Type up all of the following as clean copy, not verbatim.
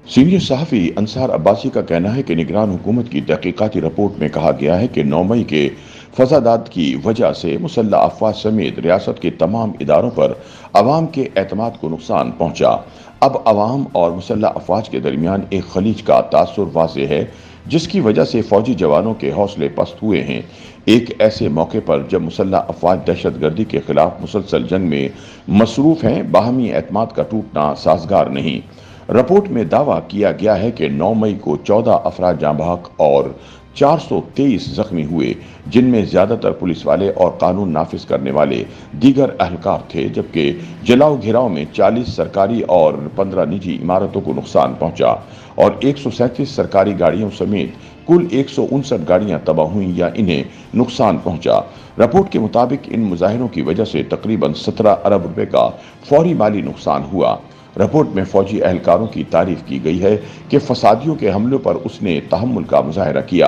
Senior सहाफ़ी अंसार अब्बासी का कहना है कि निगरान हुकूमत की तहकीकाती रिपोर्ट में कहा गया है कि 9 मई के फसादात की वजह से मुसल्लह अफवाज समेत रियासत के तमाम इदारों पर अवाम के एतमाद को नुकसान पहुंचा। अब अवाम और मुसल्लह अफवाज के दरमियान एक खलीज का तासुर वाज़ेह है, जिसकी वजह से फौजी जवानों के हौसले पस्त हुए हैं। एक ऐसे मौके पर जब मुसल्लह अफवाज दहशत गर्दी के खिलाफ मुसलसल जंग में मसरूफ़ हैं, बाहमी एतमाद का टूटना साजगार नहीं। रिपोर्ट में दावा किया गया है कि 9 मई को 14 अफराद जाँ बहक और 423 जख्मी हुए, जिनमें ज्यादातर पुलिस वाले और कानून नाफिज करने वाले दीगर अहलकार थे, जबकि जलाओ घिराव में 40 सरकारी और 15 निजी इमारतों को नुकसान पहुंचा और 137 सरकारी गाड़ियों समेत कुल 159 गाड़ियां तबाह हुई या इन्हें नुकसान पहुंचा। रिपोर्ट के मुताबिक इन मुजाहिरों की वजह से तकरीबन 17 अरब रुपए का फौरी माली नुकसान हुआ। रिपोर्ट में फौजी एहलकारों की तारीफ की गई है कि फसादियों के हमलों पर उसने तहम्मुल का मुजाहरा किया।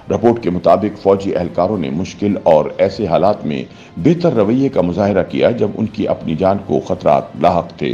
रिपोर्ट के मुताबिक फौजी एहलकारों ने मुश्किल और ऐसे हालात में बेहतर रवैये का मुजाहरा किया जब उनकी अपनी जान को खतरात लाहक थे।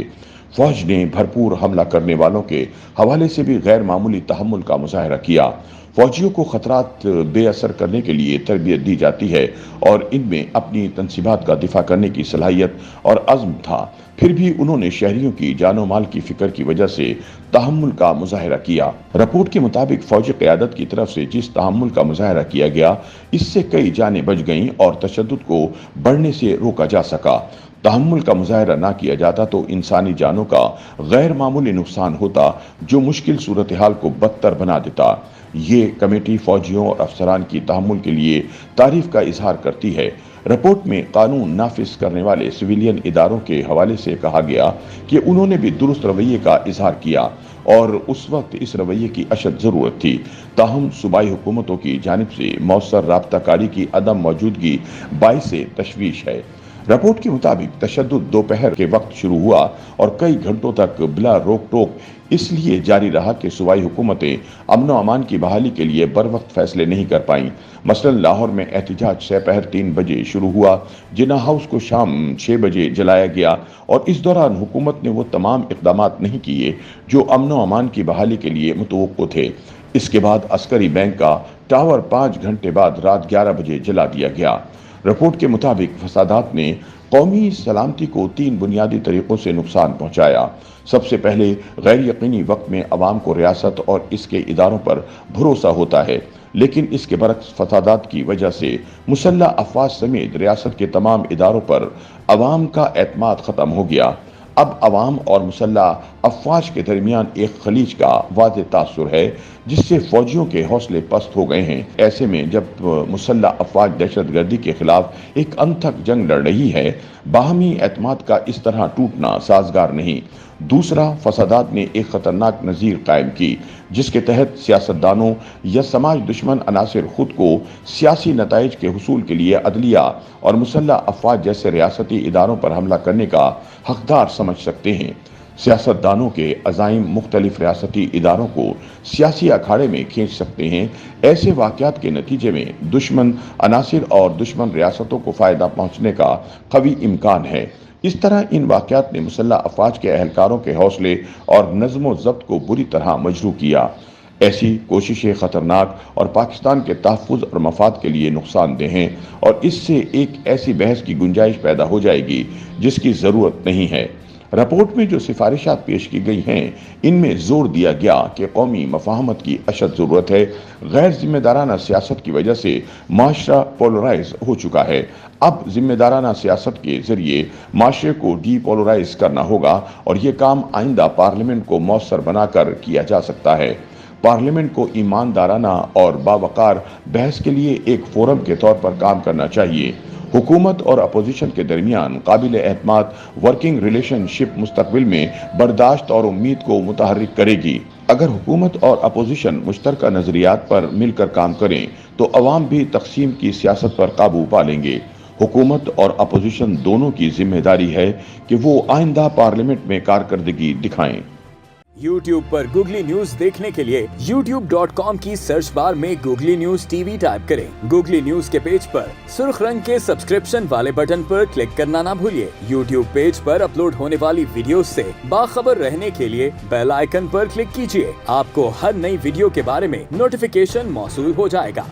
फौज ने भरपूर हमला करने वालों के हवाले से भी गैर मामूली तहम्मुल का मुजाहरा किया। फौजियों को खतरात बेअसर करने के लिए तरबियत दी जाती है और इनमें अपनी तनसीबात का दिफा करने की सलाहियत और अज़्म था। फिर भी उन्होंने शहरियों की जानो माल की फिक्र की वजह से तहम्मुल का मुजाहरा किया। रिपोर्ट के मुताबिक फौजी क़यादत की तरफ से जिस तहम्मुल का मुजाहरा किया गया, इससे कई जानें बच गईं और तशद्दुद को बढ़ने से रोका जा सका। तहम्मुल का मुजाहरा ना किया जाता तो इंसानी जानों का गैर मामूली नुकसान होता, जो मुश्किल सूरत हाल को बदतर बना देता। ये कमेटी फौजियों और अफसरान की तहम्मुल के लिए तारीफ का इजहार करती है। रिपोर्ट में कानून नाफिज करने वाले सिविलियन इदारों के हवाले से कहा गया कि उन्होंने भी दुरुस्त रवैये का इजहार किया और उस वक्त इस रवैये की अशद जरूरत थी। ताहम सूबाई हुकूमतों की जानिब से मौसर राबताकारी की अदम मौजूदगी बाइस तशवीश है। रिपोर्ट के मुताबिक तशद्दुद दोपहर के वक्त शुरू हुआ और कई घंटों तक बिला रोक टोक इसलिए जारी रहा कि सूबाई हुकूमतें अमन व अमान की बहाली के लिए बर वक्त फैसले नहीं कर पाईं। मसलन लाहौर में एहतजाज सपहर 3 बजे शुरू हुआ, जिन्ना हाउस को शाम 6 बजे जलाया गया और इस दौरान हुकूमत ने वो तमाम इकदामात नहीं किए जो अमन व अमान की बहाली के लिए मुतवक्को थे। इसके बाद अस्करी बैंक का टावर 5 घंटे बाद रात 11 बजे जला दिया गया। रिपोर्ट के मुताबिक फसादात ने कौमी सलामती को 3 बुनियादी तरीकों से नुकसान पहुंचाया। सबसे पहले गैर यकीनी वक्त में अवाम को रियासत और इसके इदारों पर भरोसा होता है, लेकिन इसके बरक्स फसादात की वजह से मुसल्लह अफवाज समेत रियासत के तमाम इदारों पर अवाम का एतमाद खत्म हो गया। अब अवाम और मुसल्लह अफवाज के दरमियान एक खलीज का वाज़ेह तासुर है, जिससे फौजियों के हौसले पस्त हो गए हैं। ऐसे में जब मुसल्लह अफवाज दहशत गर्दी के खिलाफ एक अनथक जंग लड़ रही है, बाहमी एतमाद का इस तरह टूटना साजगार नहीं। दूसरा, फसादात ने एक खतरनाक नज़ीर कायम की, जिसके तहत सियासतदानों या समाज दुश्मन अनासिर खुद को सियासी नताइज के हुसूल के लिए अदलिया और मुसल्लह अफवाज जैसे रियासती इदारों पर हमला करने का हकदार समझ सकते हैं। सियासतदानों के अज़ाइम मुख्तलिफ रियासती इदारों को सियासी अखाड़े में खींच सकते हैं। ऐसे वाक़यात के नतीजे में दुश्मन अनासिर और दुश्मन रियासतों को फ़ायदा पहुँचने का कवी इम्कान है। इस तरह इन वाक़यात ने मुसल्लह अफवाज के अहलकारों के हौसले और नज़्म व ज़ब्त को बुरी तरह मजरूह किया। ऐसी कोशिशें खतरनाक और पाकिस्तान के तहफ़्फ़ुज़ और मफाद के लिए नुकसानदेह हैं और इससे एक ऐसी बहस की गुंजाइश पैदा हो जाएगी जिसकी ज़रूरत नहीं है। रिपोर्ट में जो सिफारिशात पेश की गई हैं, इनमें जोर दिया गया कि कौमी मफाहमत की अशद ज़रूरत है। गैर जिम्मेदाराना सियासत की वजह से माशरा पोलराइज हो चुका है। अब जिम्मेदाराना सियासत के जरिए माशरे को डीपोलराइज करना होगा और ये काम आइंदा पार्लियामेंट को मौसर बनाकर किया जा सकता है। पार्लियामेंट को ईमानदाराना और बावकार बहस के लिए एक फोरम के तौर पर काम करना चाहिए। हुकूमत और अपोजिशन के दरमियान काबिल एतमाद वर्किंग रिलेशनशिप मुस्तकबिल में बर्दाश्त और उम्मीद को मुतहर्रिक करेगी। अगर हुकूमत और अपोजिशन मुश्तरका नजरियात पर मिलकर काम करें तो अवाम भी तकसीम की सियासत पर काबू पा लेंगे। हुकूमत और अपोजिशन दोनों की जिम्मेदारी है कि वो आइंदा पार्लियामेंट में कारकर्दगी दिखाएं। YouTube पर गूगली न्यूज देखने के लिए youtube.com की सर्च बार में गूगली न्यूज टीवी टाइप करें। गूगली न्यूज के पेज पर सुर्ख रंग के सब्सक्रिप्शन वाले बटन पर क्लिक करना ना भूलिए। YouTube पेज पर अपलोड होने वाली वीडियोस से बाखबर रहने के लिए बेल आइकन पर क्लिक कीजिए। आपको हर नई वीडियो के बारे में नोटिफिकेशन मौसूल हो जाएगा।